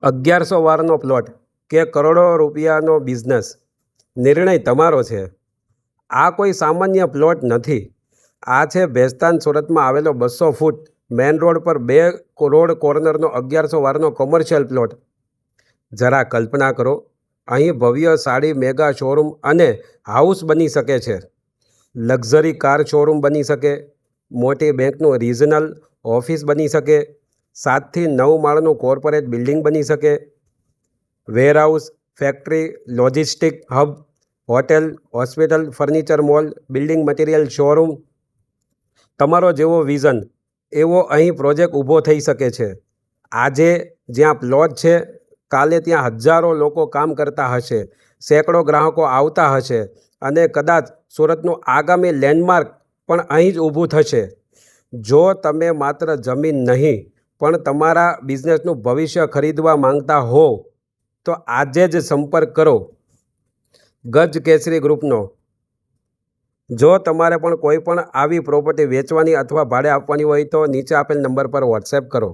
1100 વારનો plot કે કરોડો રૂપિયાનો બિઝનેસ, નિર્ણય તમારો છે. આ કોઈ સામાન્ય પ્લોટ નથી. આ છે ભેસ્તાન સુરતમાં આવેલો 200 ફૂટ મેઇન રોડ પર 2 રોડ કોર્નરનો 1100 વારનો કોમર્શિયલ પ્લોટ. જરા કલ્પના કરો, અહીં ભવ્ય સાડી મેગા શોરૂમ અને હાઉસ બની શકે છે. લક્ઝરી કાર શોરૂમ બની શકે, મોટી બેંકનું રિજનલ ઓફિસ બની શકે, 7 થી 9 માળનું કોર્પોરેટ બિલ્ડિંગ બની શકે, warehouse, factory, logistic hub, hotel, hospital, furniture mall, building material showroom. તમારો જેવો વિઝન એવો અહીં પ્રોજેક્ટ ઊભો થઈ શકે છે. આજે જ્યાં પ્લોટ છે, કાલે ત્યાં હજારો લોકો કામ કરતા હશે, સેંકડો ગ્રાહકો આવતા હશે અને કદાચ સુરતનું આગામી લેન્ડમાર્ક પણ અહીં જ ઊભું થશે. જો તમે માત્ર જમીન નહીં પણ તમારા બિઝનેસનું ભવિષ્ય ખરીદવા માંગતા હો તો આજે જ સંપર્ક કરો ગજ કેસરી ગ્રુપનો. જો તમારે પણ કોઈ પણ આવી પ્રોપર્ટી વેચવાની અથવા ભાડે આપવાની હોય તો નીચે આપેલ નંબર પર વોટ્સએપ કરો.